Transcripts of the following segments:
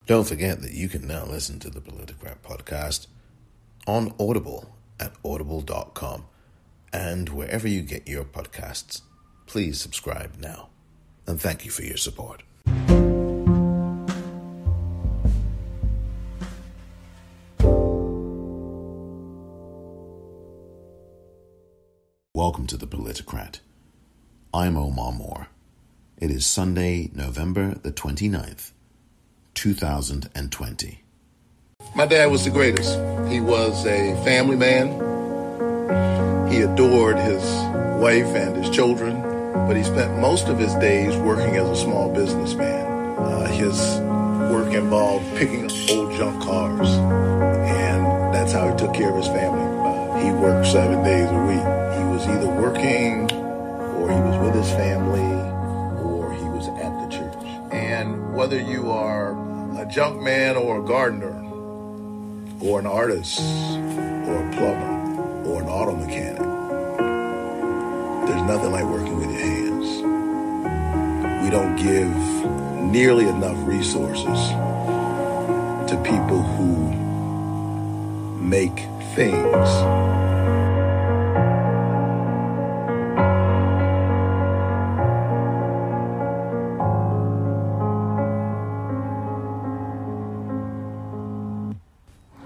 Don't forget that you can now listen to the Politicrat podcast on Audible at audible.com and wherever you get your podcasts. Please subscribe now. And thank you for your support. Welcome to the Politicrat. I'm Omar Moore. It is Sunday, November the 29th, 2020. My dad was the greatest. He was a family man. He adored his wife and his children, but he spent most of his days working as a small businessman. His work involved picking up old junk cars, and that's how he took care of his family. He worked 7 days a week. He was either working, or he was with his family, or he was at the church. And whether you are a junk man or a gardener, or an artist, or a plumber, or an auto mechanic, there's nothing like working with your hands. We don't give nearly enough resources to people who make things.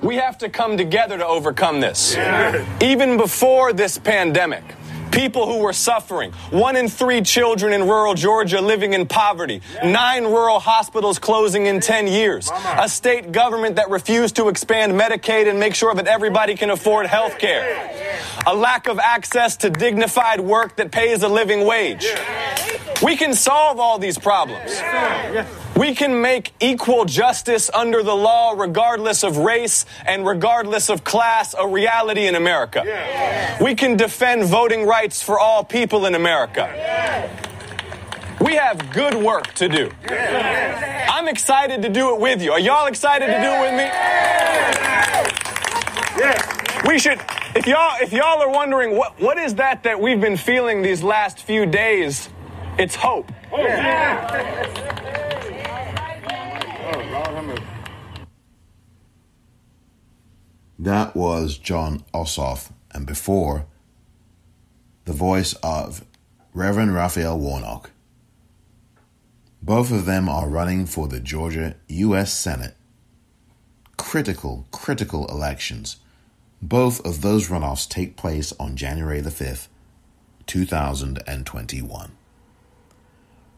We have to come together to overcome this. Yeah. Even before this pandemic, people who were suffering, 1 in 3 children in rural Georgia living in poverty, 9 rural hospitals closing in 10 years, a state government that refused to expand Medicaid and make sure that everybody can afford health care, a lack of access to dignified work that pays a living wage. We can solve all these problems. We can make equal justice under the law regardless of race and regardless of class a reality in America. We can defend voting rights for all people in America. We have good work to do. I'm excited to do it with you. Are y'all excited to do it with me? We should, if y'all are wondering what is that we've been feeling these last few days, it's hope. That was John Ossoff, and before, the voice of Reverend Raphael Warnock. Both of them are running for the Georgia U.S. Senate. Critical elections. Both of those runoffs take place on January the 5th, 2021.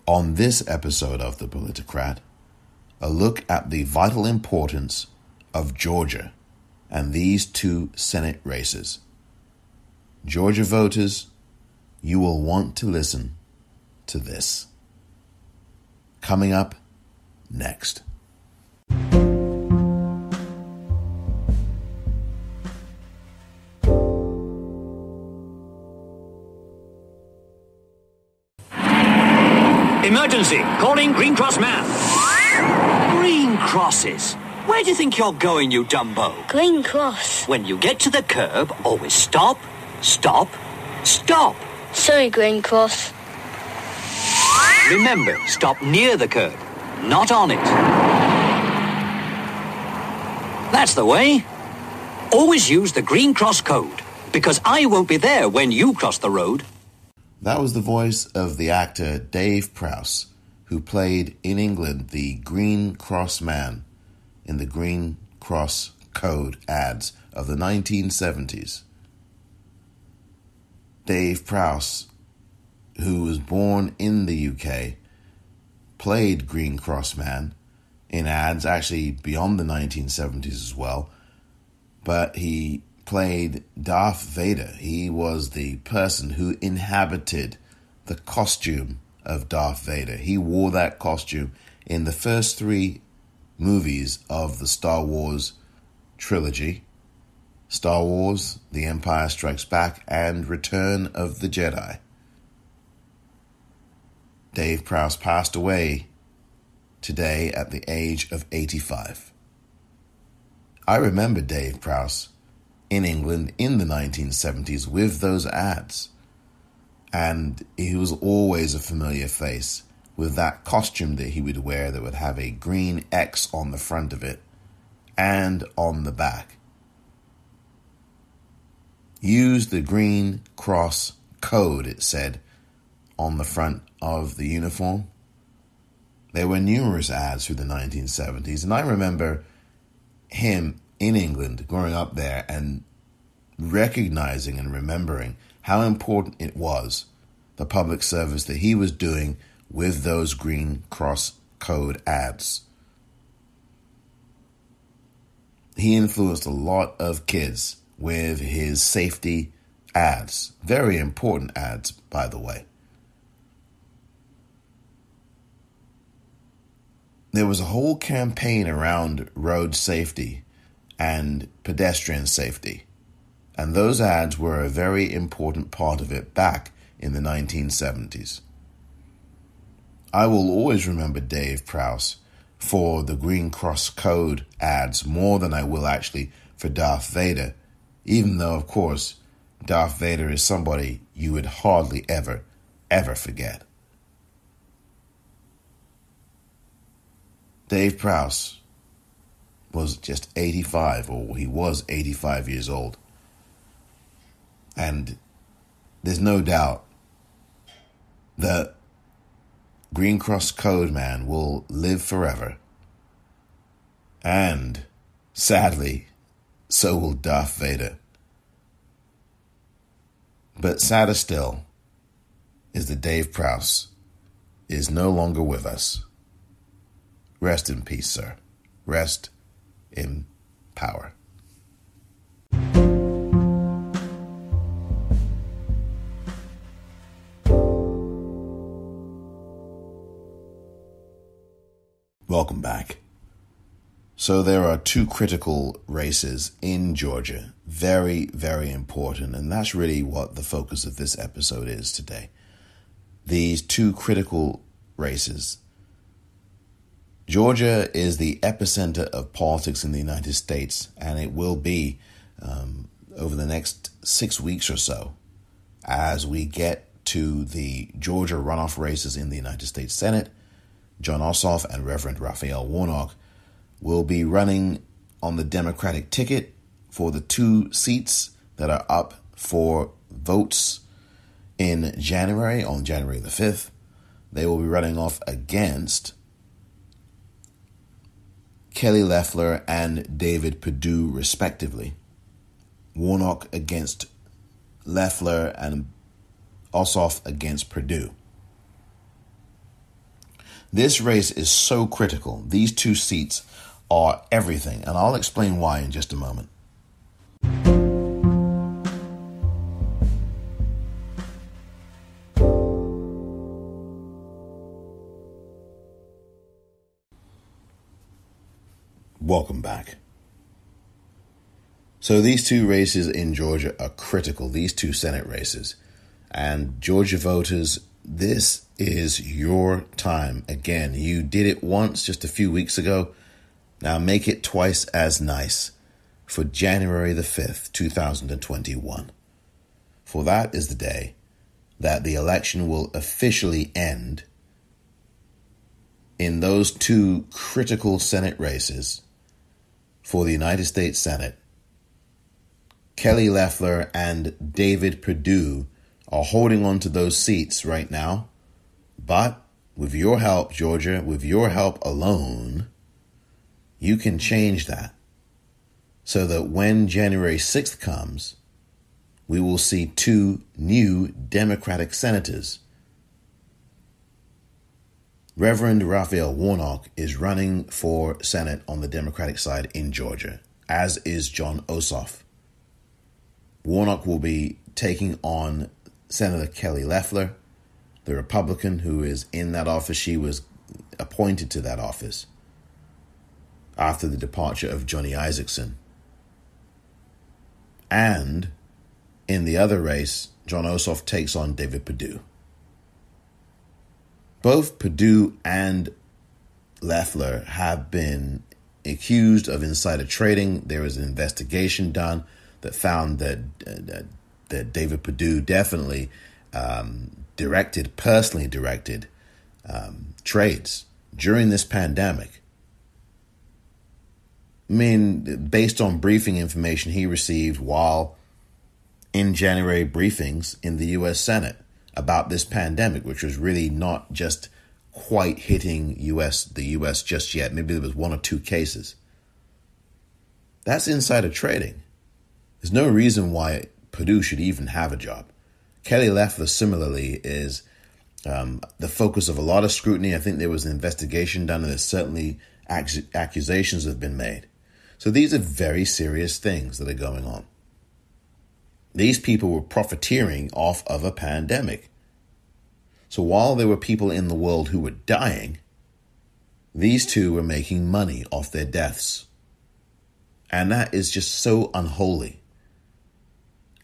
On this episode of The Politicrat, a look at the vital importance of Georgia and these 2 Senate races. Georgia voters, you will want to listen to this. Coming up next. Emergency! Calling Green Cross Man. Green Crosses. Where do you think you're going, you Dumbo? Green Cross. When you get to the curb, always stop, stop, stop. Sorry, Green Cross. Remember, stop near the curb, not on it. That's the way. Always use the Green Cross code, because I won't be there when you cross the road. That was the voice of the actor Dave Prowse, who played in England the Green Cross Man in the Green Cross Code ads of the 1970s. Dave Prowse, who was born in the UK, played Green Cross Man in ads actually beyond the 1970s as well, but he played Darth Vader. He was the person who inhabited the costume of Darth Vader. He wore that costume in the first 3 movies of the Star Wars trilogy: Star Wars, The Empire Strikes Back, and Return of the Jedi. Dave Prowse passed away today at the age of 85. I remember Dave Prowse in England in the 1970s with those ads, and he was always a familiar face with that costume that he would wear that would have a green X on the front of it and on the back. Use the green cross code, it said, on the front of the uniform. There were numerous ads through the 1970s, and I remember him in England growing up there and recognizing and remembering how important it was, the public service that he was doing with those green cross code ads. He influenced a lot of kids with his safety ads. Very important ads, by the way. There was a whole campaign around road safety and pedestrian safety, and those ads were a very important part of it back in the 1970s. I will always remember Dave Prowse for the Green Cross Code ads more than I will actually for Darth Vader, even though, of course, Darth Vader is somebody you would hardly ever forget. Dave Prowse was just 85, or he was 85 years old. And there's no doubt that Green Cross Code Man will live forever. And, sadly, so will Darth Vader. But sadder still is that Dave Prowse is no longer with us. Rest in peace, sir. Rest in power. Welcome back. So there are two critical races in Georgia. Very, very important. And that's really what the focus of this episode is today. These two critical races. Georgia is the epicenter of politics in the United States, and it will be over the next 6 weeks or so as we get to the Georgia runoff races in the United States Senate. John Ossoff and Reverend Raphael Warnock will be running on the Democratic ticket for the two seats that are up for votes in January, on January the 5th. They will be running off against Kelly Loeffler and David Perdue, respectively. Warnock against Loeffler and Ossoff against Perdue. This race is so critical. These two seats are everything, and I'll explain why in just a moment. Welcome back. So these two races in Georgia are critical, these two Senate races. And Georgia voters, this is your time. Again, you did it once just a few weeks ago. Now make it twice as nice for January the 5th, 2021. For that is the day that the election will officially end in those two critical Senate races for the United States Senate. Kelly Loeffler and David Perdue are holding on to those seats right now. But with your help, Georgia, with your help alone, you can change that so that when January 6th comes, we will see two new Democratic senators. Reverend Raphael Warnock is running for Senate on the Democratic side in Georgia, as is John Ossoff. Warnock will be taking on Senator Kelly Loeffler, the Republican who is in that office. She was appointed to that office after the departure of Johnny Isakson. And in the other race, John Ossoff takes on David Perdue. Both Perdue and Loeffler have been accused of insider trading. There was an investigation done that found that David Perdue definitely personally directed trades during this pandemic. I mean, based on briefing information he received while in January briefings in the U.S. Senate about this pandemic, which was really not just quite hitting the U.S. just yet. Maybe there was one or two cases. That's insider trading. There's no reason why Perdue should even have a job. Kelly Loeffler, similarly, is the focus of a lot of scrutiny. I think there was an investigation done, and there's certainly accusations have been made. So these are very serious things that are going on. These people were profiteering off of a pandemic. So while there were people in the world who were dying, these two were making money off their deaths. And that is just so unholy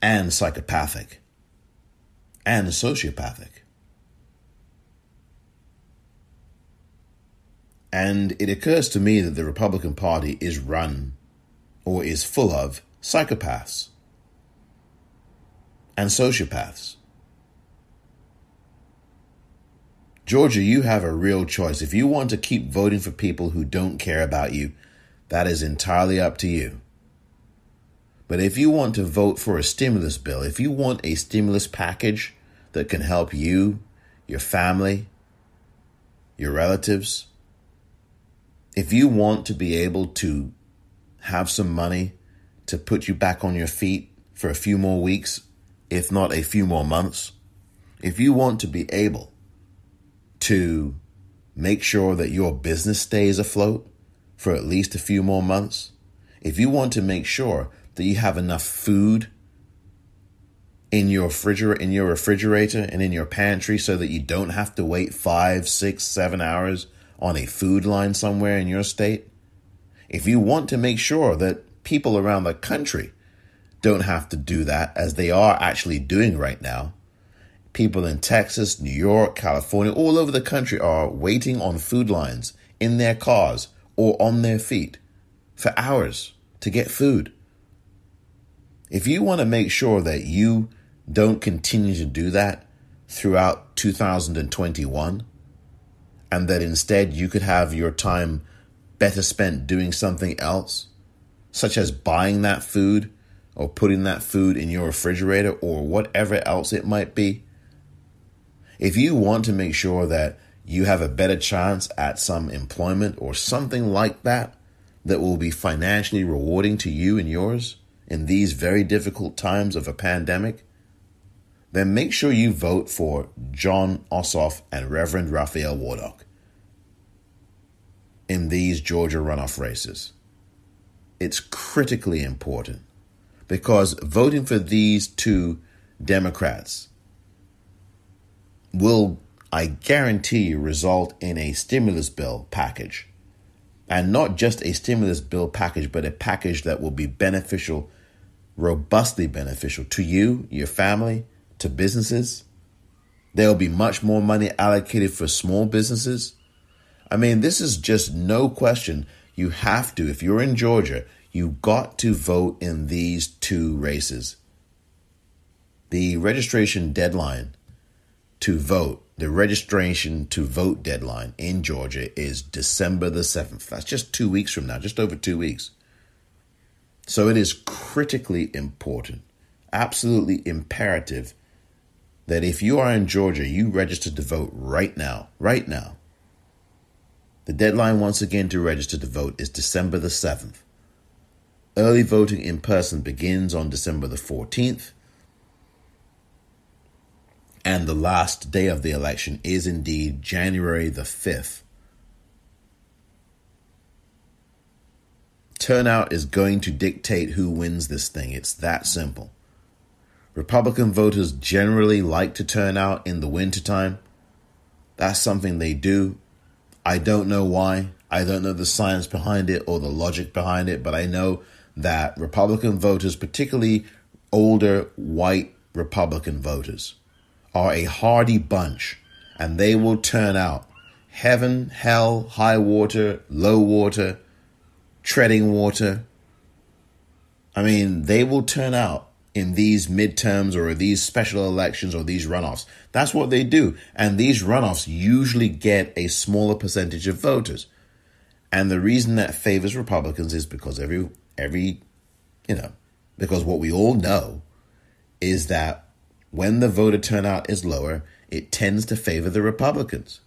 and psychopathic and sociopathic. And it occurs to me that the Republican Party is run or is full of psychopaths and sociopaths. Georgia, you have a real choice. If you want to keep voting for people who don't care about you, that is entirely up to you. But if you want to vote for a stimulus bill, if you want a stimulus package that can help you, your family, your relatives, if you want to be able to have some money to put you back on your feet for a few more weeks, if not a few more months, if you want to be able to make sure that your business stays afloat for at least a few more months, if you want to make sure that you have enough food in your refrigerator and in your pantry so that you don't have to wait 5, 6, 7 hours on a food line somewhere in your state, if you want to make sure that people around the country don't have to do that, as they are actually doing right now, people in Texas, New York, California, all over the country are waiting on food lines in their cars or on their feet for hours to get food. If you want to make sure that you don't continue to do that throughout 2021, and that instead you could have your time better spent doing something else, such as buying that food or putting that food in your refrigerator or whatever else it might be, if you want to make sure that you have a better chance at some employment or something like that that will be financially rewarding to you and yours in these very difficult times of a pandemic, then make sure you vote for John Ossoff and Reverend Raphael Warnock in these Georgia runoff races. It's critically important because voting for these two Democrats will, I guarantee you, result in a stimulus bill package. And not just a stimulus bill package, but a package that will be beneficial, robustly beneficial to you, your family, to businesses. There will be much more money allocated for small businesses. I mean, this is just no question. You have to, if you're in Georgia, you got to vote in these two races. The registration deadline to vote, the registration to vote deadline in Georgia is December the 7th. That's just 2 weeks from now, just over 2 weeks. So it is critically important, absolutely imperative that if you are in Georgia, you register to vote right now, right now. The deadline once again to register to vote is December the 7th. Early voting in person begins on December the 14th. And the last day of the election is indeed January the 5th. Turnout is going to dictate who wins this thing. It's that simple. Republican voters generally like to turn out in the wintertime. That's something they do. I don't know why. I don't know the science behind it or the logic behind it, but I know that Republican voters, particularly older white Republican voters, are a hardy bunch, and they will turn out heaven, hell, high water, low water, treading water. I mean, they will turn out in these midterms or these special elections or these runoffs. That's what they do. And these runoffs usually get a smaller percentage of voters. And the reason that favors Republicans is because because what we all know is that when the voter turnout is lower, it tends to favor the Republicans.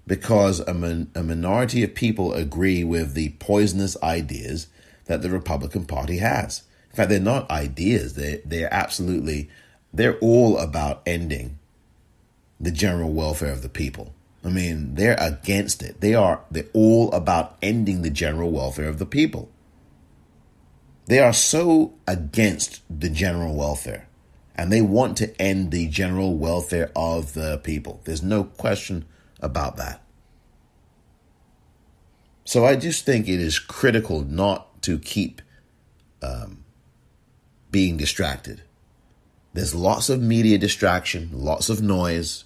Because a minority of people agree with the poisonous ideas that the Republican Party has. In fact, they're not ideas. They're all about ending the general welfare of the people. I mean, they're against it. They're all about ending the general welfare of the people. They are so against the general welfare, and they want to end the general welfare of the people. There's no question about that. So I just think it is critical not to keep being distracted. There's lots of media distraction, lots of noise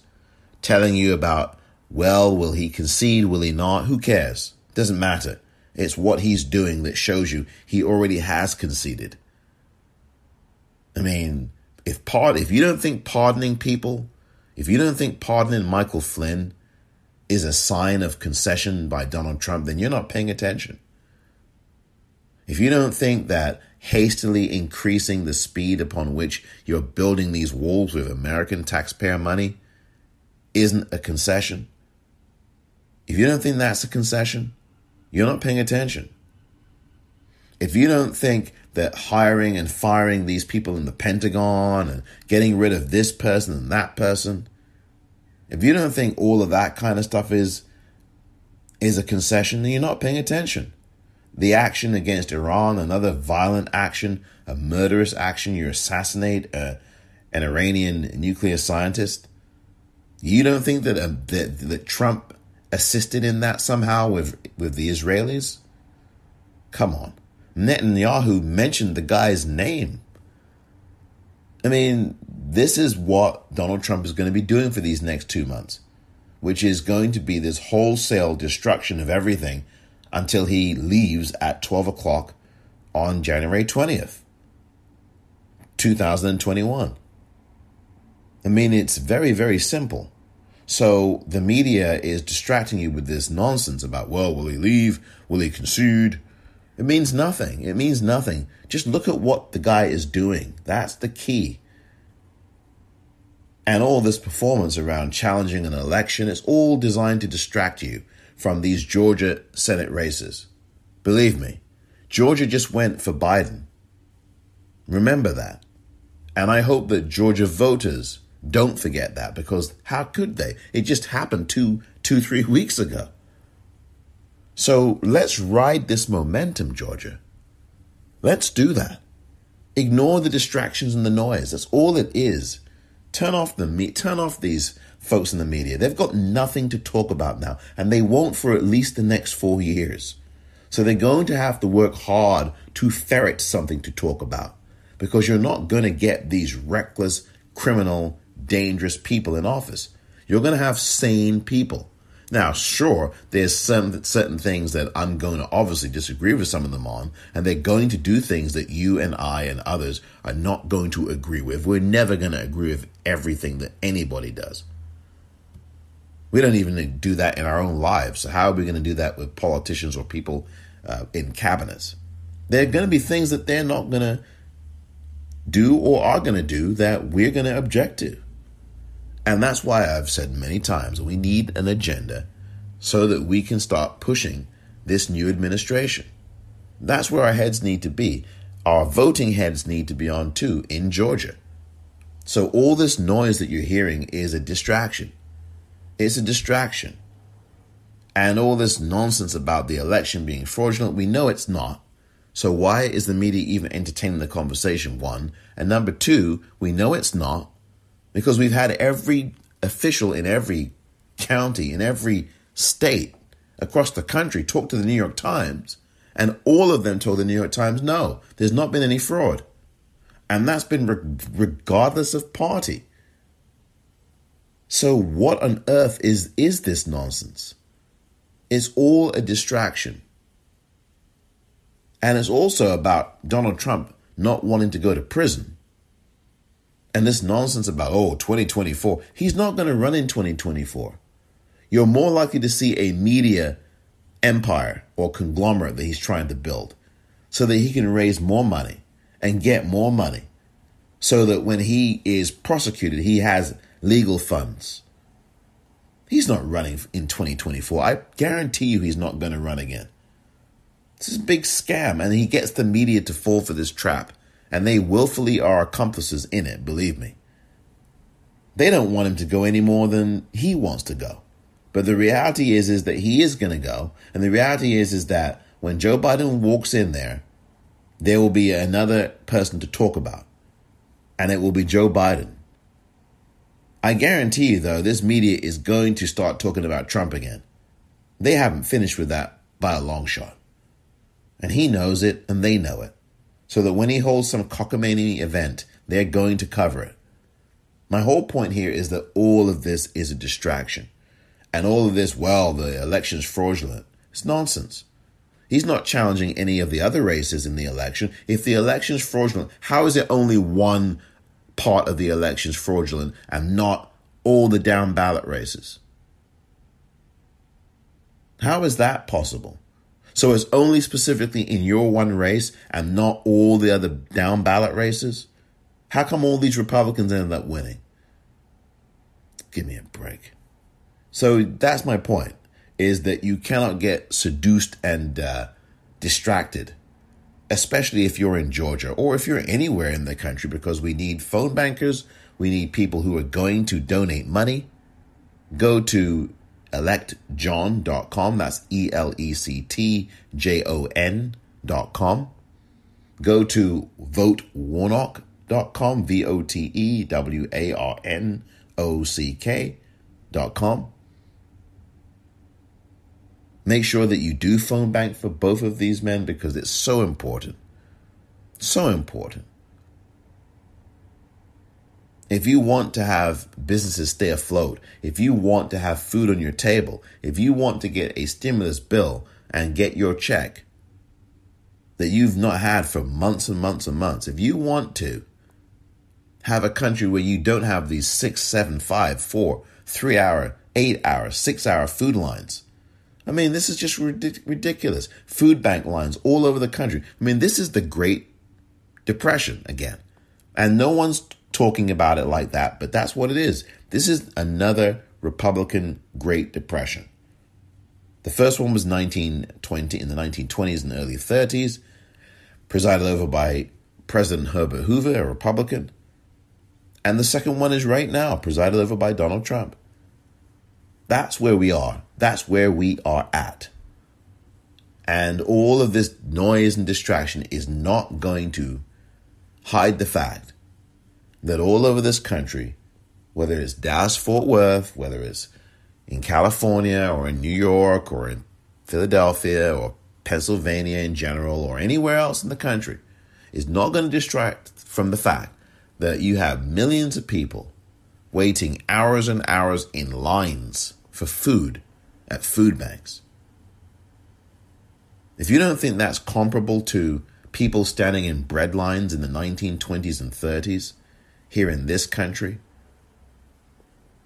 telling you about, well, will he concede? Will he not? Who cares? Doesn't matter. It's what he's doing that shows you he already has conceded. I mean, if you don't think pardoning people, if you don't think pardoning Michael Flynn is a sign of concession by Donald Trump, then you're not paying attention. If you don't think that hastily increasing the speed upon which you're building these walls with American taxpayer money isn't a concession, if you don't think that's a concession, you're not paying attention. If you don't think that hiring and firing these people in the Pentagon and getting rid of this person and that person, if you don't think all of that kind of stuff is a concession, then you're not paying attention. The action against Iran, another violent action, a murderous action, you assassinate an Iranian nuclear scientist. You don't think that Trump assisted in that somehow with the Israelis? Come on. Netanyahu mentioned the guy's name. I mean, this is what Donald Trump is going to be doing for these next 2 months, which is going to be this wholesale destruction of everything until he leaves at 12 o'clock on January 20th, 2021. I mean, it's very, very simple. So the media is distracting you with this nonsense about, well, will he leave? Will he concede? It means nothing. It means nothing. Just look at what the guy is doing. That's the key. And all this performance around challenging an election, it's all designed to distract you from these Georgia Senate races. Believe me, Georgia just went for Biden. Remember that. And I hope that Georgia voters don't forget that, because how could they? It just happened 3 weeks ago. So let's ride this momentum, Georgia. Let's do that. Ignore the distractions and the noise. That's all it is. Turn off these folks in the media. They've got nothing to talk about now, and they won't for at least the next 4 years. So they're going to have to work hard to ferret something to talk about, because you're not going to get these reckless, criminal, dangerous people in office. You're going to have sane people. Now, sure, there's certain things that I'm going to obviously disagree with some of them on, and they're going to do things that you and I and others are not going to agree with. We're never going to agree with everything that anybody does. We don't even do that in our own lives. So how are we going to do that with politicians or people in cabinets? There are going to be things that they're not going to do or are going to do that we're going to object to. And that's why I've said many times we need an agenda so that we can start pushing this new administration. That's where our heads need to be. Our voting heads need to be on too in Georgia. So all this noise that you're hearing is a distraction. It's a distraction. And all this nonsense about the election being fraudulent, we know it's not. So why is the media even entertaining the conversation, one? And number two, we know it's not, because we've had every official in every county, in every state across the country talk to the New York Times, and all of them told the New York Times, no, there's not been any fraud. And that's been regardless of party. So what on earth is this nonsense? It's all a distraction. And it's also about Donald Trump not wanting to go to prison. And this nonsense about, 2024, he's not going to run in 2024. You're more likely to see a media empire or conglomerate that he's trying to build so that he can raise more money and get more money so that when he is prosecuted, he has legal funds. He's not running in 2024. I guarantee you he's not going to run again. This is a big scam, and he gets the media to fall for this trap, and they willfully are accomplices in it, believe me. They don't want him to go any more than he wants to go. But the reality is that he is going to go, and the reality is that when Joe Biden walks in there will be another person to talk about, and it will be Joe Biden. I guarantee you, though, this media is going to start talking about Trump again. They haven't finished with that by a long shot. And he knows it, and they know it. So that when he holds some cockamamie event, they're going to cover it. My whole point here is that all of this is a distraction. And all of this, the election's fraudulent. It's nonsense. He's not challenging any of the other races in the election. If the election's fraudulent, how is it only one part of the election's fraudulent and not all the down ballot races? How is that possible? So it's only specifically in your one race and not all the other down ballot races? How come all these Republicans ended up winning? Give me a break. So that's my point, is that you cannot get seduced and distracted, especially if you're in Georgia or if you're anywhere in the country, because we need phone bankers. We need people who are going to donate money. Go to electjohn.com. That's electjon.com. Go to votewarnock.com, votewarnock.com. Make sure that you do phone bank for both of these men because it's so important. So important. If you want to have businesses stay afloat, if you want to have food on your table, if you want to get a stimulus bill and get your check that you've not had for months and months and months, if you want to have a country where you don't have these 6, 7, 5, 4, 3 hour, 8 hour, 6 hour food lines. I mean, this is just ridiculous. Food bank lines all over the country. I mean, this is the Great Depression again. And no one's talking about it like that, but that's what it is. This is another Republican Great Depression. The first one was in the 1920s and early 30s, presided over by President Herbert Hoover, a Republican. And the second one is right now, presided over by Donald Trump. That's where we are. That's where we are at. And all of this noise and distraction is not going to hide the fact that all over this country, whether it's Dallas-Fort Worth, whether it's in California or in New York or in Philadelphia or Pennsylvania in general or anywhere else in the country, is not going to distract from the fact that you have millions of people waiting hours and hours in lines for food at food banks. If you don't think that's comparable to people standing in bread lines in the 1920s and 30s here in this country,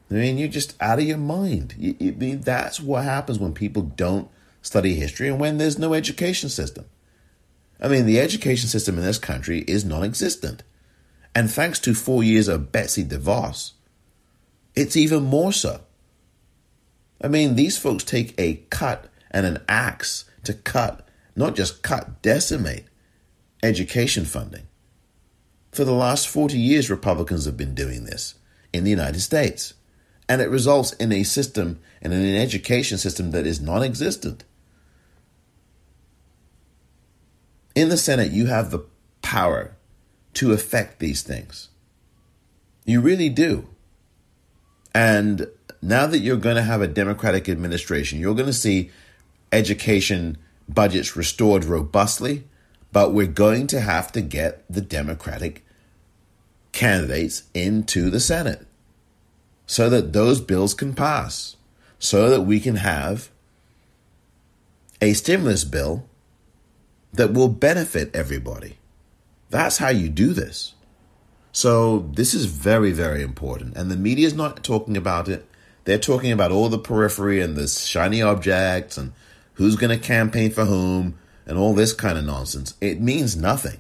I mean, you're just out of your mind. That's what happens when people don't study history and when there's no education system. I mean, the education system in this country is non-existent. And thanks to 4 years of Betsy DeVos, it's even more so. I mean, these folks take a cut and an axe to cut, not just cut, decimate education funding. For the last 40 years, Republicans have been doing this in the United States. And it results in a system and in an education system that is non-existent. In the Senate, you have the power to affect these things. You really do. And now that you're going to have a Democratic administration, you're going to see education budgets restored robustly, but we're going to have to get the Democratic candidates into the Senate so that those bills can pass, so that we can have a stimulus bill that will benefit everybody. That's how you do this. So this is very, very important. And the media is not talking about it. They're talking about all the periphery and the shiny objects and who's going to campaign for whom and all this kind of nonsense. It means nothing.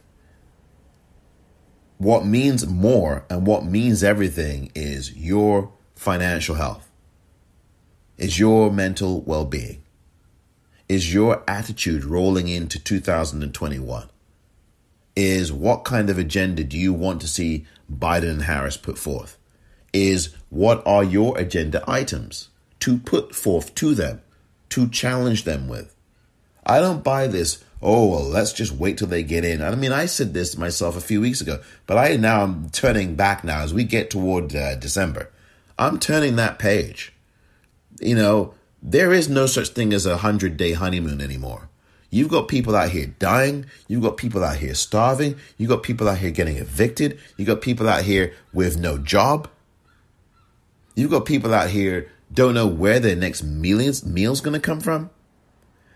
What means more and what means everything is your financial health, is your mental well-being, is your attitude rolling into 2021, is what kind of agenda do you want to see Biden and Harris put forth, is what are your agenda items to put forth to them, to challenge them with. I don't buy this, oh, well, let's just wait till they get in. I mean, I said this myself a few weeks ago, but I'm turning back now as we get toward December. I'm turning that page. You know, there is no such thing as a 100-day honeymoon anymore. You've got people out here dying. You've got people out here starving. You've got people out here getting evicted. You've got people out here with no job. You've got people out here don't know where their next meal's going to come from.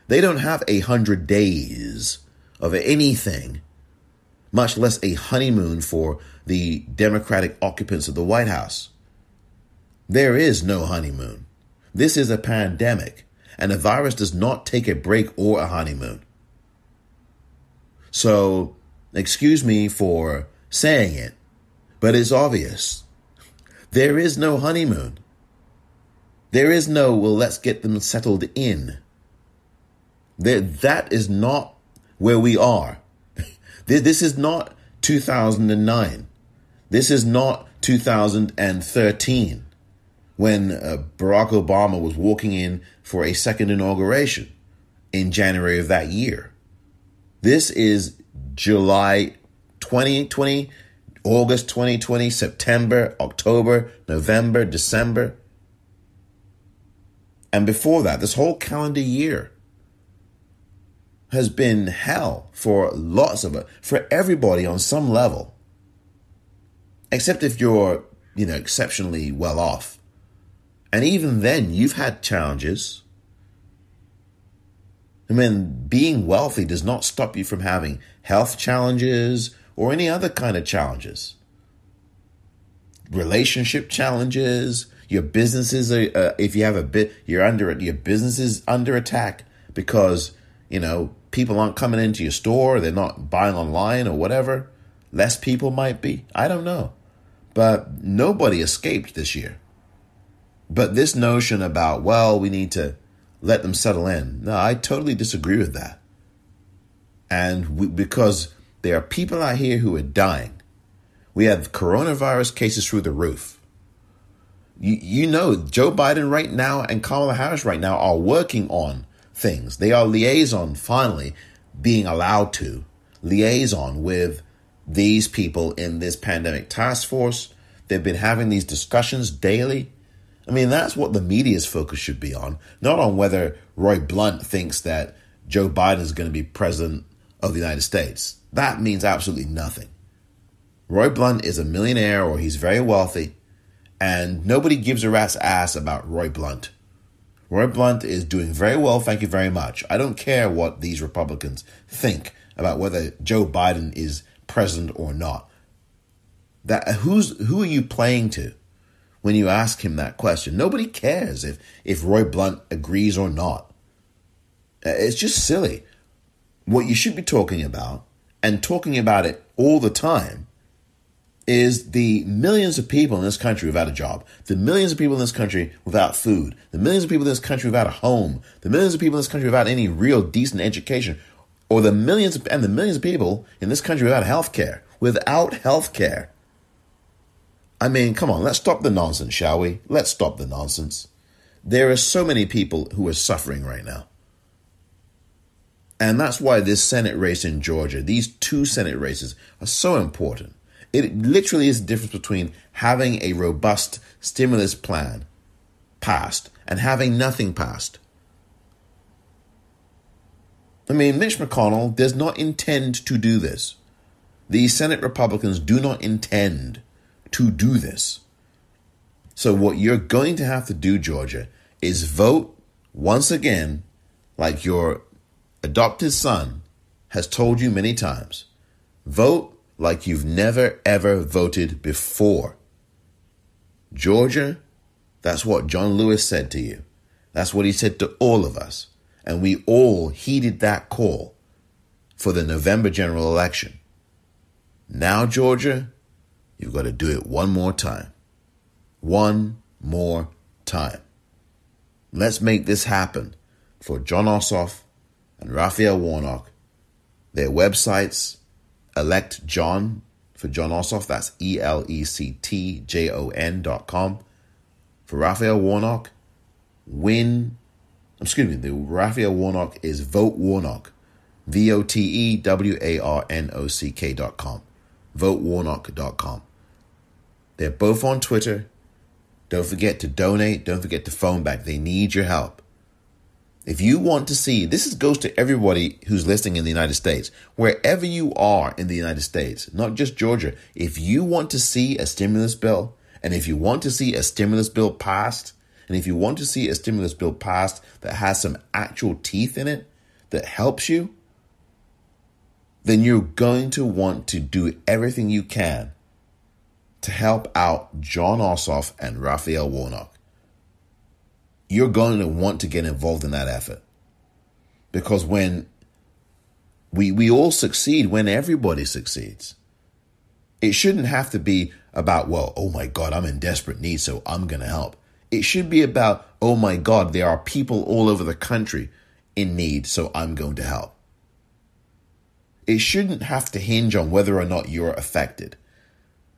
They don't have 100 days of anything, much less a honeymoon for the Democratic occupants of the White House. There is no honeymoon. This is a pandemic, and a virus does not take a break or a honeymoon. So, excuse me for saying it, but it's obvious. There is no honeymoon. There is no, well, let's get them settled in. That is not where we are. This is not 2009. This is not 2013 when Barack Obama was walking in for a second inauguration in January of that year. This is July 2020, August 2020, September, October, November, December. And before that, this whole calendar year has been hell for lots of it, for everybody on some level. Except if you're, exceptionally well off. And even then, you've had challenges. I mean, being wealthy does not stop you from having health challenges or any other kind of challenges. Relationship challenges. Your businesses are, if you have your business is under attack because, people aren't coming into your store. They're not buying online or whatever. Less people might be. I don't know. But nobody escaped this year. But this notion about, well, we need to let them settle in. No, I totally disagree with that. And because there are people out here who are dying. We have coronavirus cases through the roof. Joe Biden right now and Kamala Harris right now are working on things. They are finally being allowed to liaison with these people in this pandemic task force. They've been having these discussions daily. I mean, that's what the media's focus should be on, not on whether Roy Blunt thinks that Joe Biden is going to be president of the United States. That means absolutely nothing. Roy Blunt is a millionaire or he's very wealthy, and nobody gives a rat's ass about Roy Blunt. Roy Blunt is doing very well, thank you very much. I don't care what these Republicans think about whether Joe Biden is president or not. Who are you playing to when you ask him that question? Nobody cares if Roy Blunt agrees or not. It's just silly. What you should be talking about, and talking about it all the time, is the millions of people in this country without a job, the millions of people in this country without food, the millions of people in this country without a home, the millions of people in this country without any real decent education, or the millions of people in this country without health care. I mean, come on, let's stop the nonsense, shall we? Let's stop the nonsense. There are so many people who are suffering right now. And that's why this Senate race in Georgia, these two Senate races, are so important. It literally is the difference between having a robust stimulus plan passed and having nothing passed. I mean, Mitch McConnell does not intend to do this. The Senate Republicans do not intend to do this. So what you're going to have to do, Georgia, is vote once again like your adopted son has told you many times. Vote like you've never, ever voted before. Georgia, that's what John Lewis said to you. That's what he said to all of us. And we all heeded that call for the November general election. Now, Georgia, you've got to do it one more time. One more time. Let's make this happen for John Ossoff and Raphael Warnock. Their websites, Elect John for John Ossoff, that's ELECTJON.com. For Raphael Warnock, the Raphael Warnock is Vote Warnock, VOTEWARNOCK.com, votewarnock.com. They're both on Twitter. Don't forget to donate. Don't forget to phone back. They need your help. If you want to see, goes to everybody who's listening in the United States, wherever you are in the United States, not just Georgia. If you want to see a stimulus bill, and if you want to see a stimulus bill passed, and if you want to see a stimulus bill passed that has some actual teeth in it, that helps you, then you're going to want to do everything you can to help out John Ossoff and Raphael Warnock. You're going to want to get involved in that effort. Because when we all succeed, when everybody succeeds, it shouldn't have to be about, well, oh my God, I'm in desperate need, so I'm going to help. It should be about, oh my God, there are people all over the country in need, so I'm going to help. It shouldn't have to hinge on whether or not you're affected.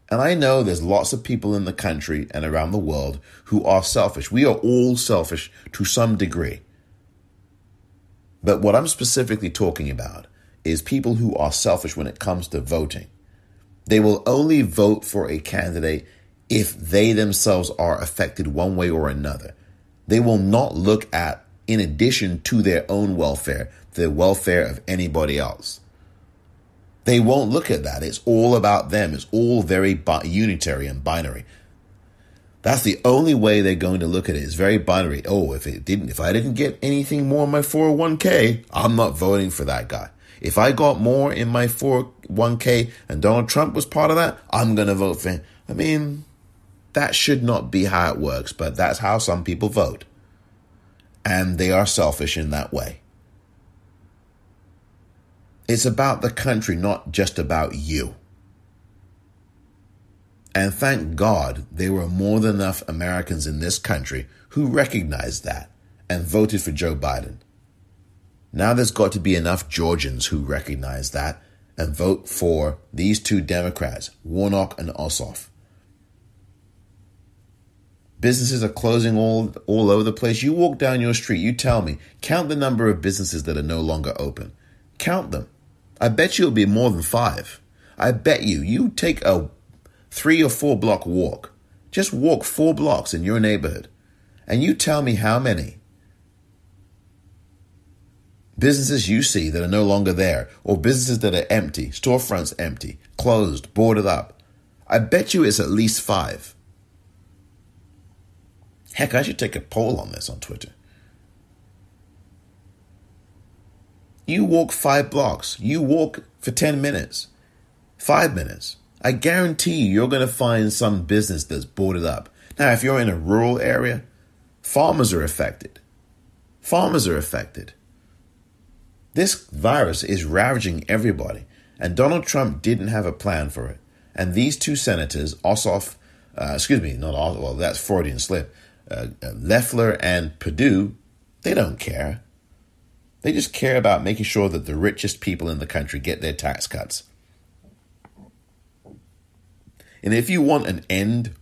And I know there's lots of people in the country and around the world who are selfish. We are all selfish to some degree. But what I'm specifically talking about is people who are selfish when it comes to voting. They will only vote for a candidate if they themselves are affected one way or another. They will not look at, in addition to their own welfare, the welfare of anybody else. They won't look at that. It's all about them. It's all very unitary and binary. That's the only way they're going to look at it. It's very binary. Oh, if I didn't get anything more in my 401k, I'm not voting for that guy. If I got more in my 401k and Donald Trump was part of that, I'm going to vote for him. I mean, that should not be how it works, but that's how some people vote. And they are selfish in that way. It's about the country, not just about you. And thank God there were more than enough Americans in this country who recognized that and voted for Joe Biden. Now there's got to be enough Georgians who recognize that and vote for these two Democrats, Warnock and Ossoff. Businesses are closing all over the place. You walk down your street, you tell me, count the number of businesses that are no longer open. Count them. I bet you it'll be more than 5. I bet you take a 3 or 4 block walk. Just walk 4 blocks in your neighborhood. And you tell me how many businesses you see that are no longer there, or businesses that are empty, storefronts empty, closed, boarded up. I bet you it's at least 5. Heck, I should take a poll on this on Twitter. You walk 5 blocks. You walk for 10 minutes, 5 minutes. I guarantee you're going to find some business that's boarded up. Now, if you're in a rural area, farmers are affected. Farmers are affected. This virus is ravaging everybody, and Donald Trump didn't have a plan for it. And these two senators, Ossoff, that's Freudian slip, Loeffler and Perdue, they don't care. They just care about making sure that the richest people in the country get their tax cuts. And if you want an end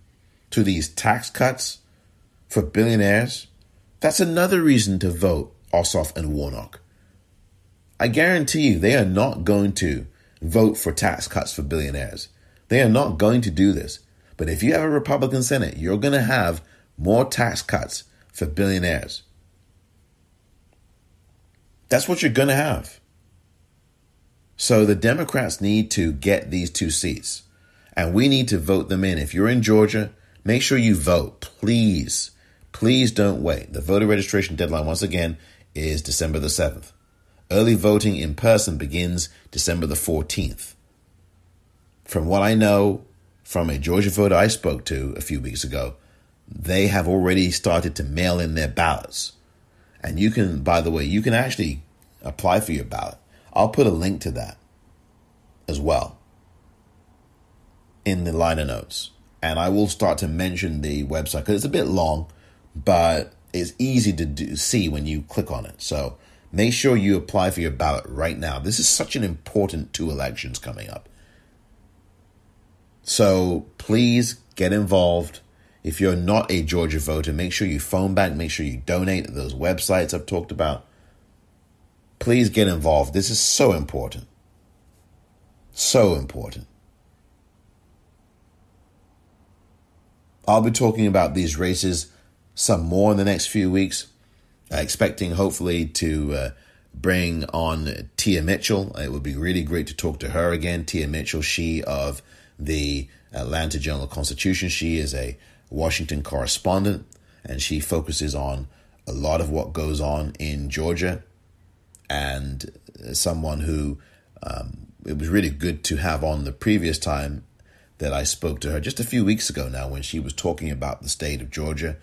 to these tax cuts for billionaires, that's another reason to vote Ossoff and Warnock. I guarantee you they are not going to vote for tax cuts for billionaires. They are not going to do this. But if you have a Republican Senate, you're going to have more tax cuts for billionaires. That's what you're going to have. So the Democrats need to get these 2 seats. And we need to vote them in. If you're in Georgia, make sure you vote. Please. Please don't wait. The voter registration deadline, once again, is December the 7th. Early voting in person begins December the 14th. From what I know from a Georgia voter I spoke to a few weeks ago, they have already started to mail in their ballots. And you can, by the way, you can actually apply for your ballot. I'll put a link to that as well in the liner notes. And I will start to mention the website because it's a bit long, but it's easy to see when you click on it. So make sure you apply for your ballot right now. This is such an important 2 elections coming up. So please get involved. If you're not a Georgia voter, make sure you phone bank, make sure you donate to those websites I've talked about. Please get involved. This is so important. So important. I'll be talking about these races some more in the next few weeks, expecting hopefully to bring on Tia Mitchell. It would be really great to talk to her again. Tia Mitchell, she of the Atlanta Journal-Constitution. She is a Washington correspondent, and she focuses on a lot of what goes on in Georgia, and someone who it was really good to have on the previous time that I spoke to her just a few weeks ago now, when she was talking about the state of Georgia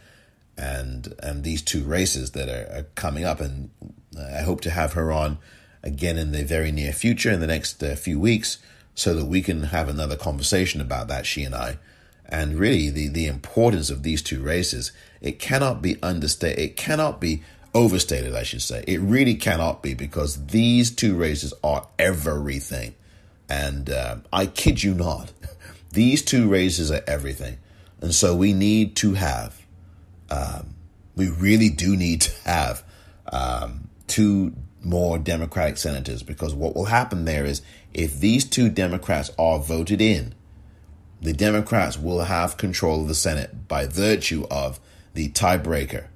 and these 2 races that are coming up. And I hope to have her on again in the very near future, in the next few weeks, so that we can have another conversation about that, she and I. And really, the importance of these 2 races, it cannot be understated. It cannot be overstated, I should say. It really cannot be, because these 2 races are everything. And I kid you not, these 2 races are everything. And so we need to have, we really do need to have 2 more Democratic senators, because what will happen there is, if these 2 Democrats are voted in, the Democrats will have control of the Senate by virtue of the tiebreaker.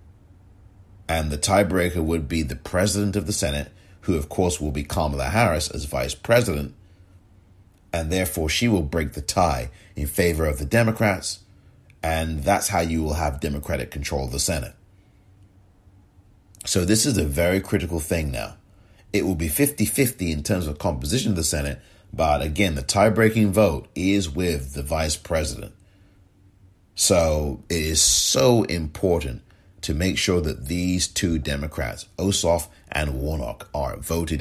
And the tiebreaker would be the president of the Senate, who of course will be Kamala Harris as vice president. And therefore she will break the tie in favor of the Democrats. And that's how you will have Democratic control of the Senate. So this is a very critical thing now. It will be 50-50 in terms of composition of the Senate. But again, the tie-breaking vote is with the vice president. So it is so important to make sure that these 2 Democrats, Ossoff and Warnock, are voted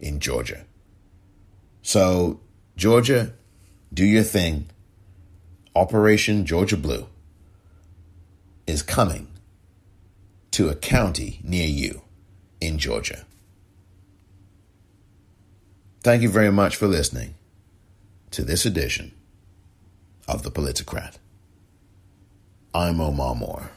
in Georgia. So Georgia, do your thing. Operation Georgia Blue is coming to a county near you in Georgia. Thank you very much for listening to this edition of The Politicrat. I'm Omar Moore.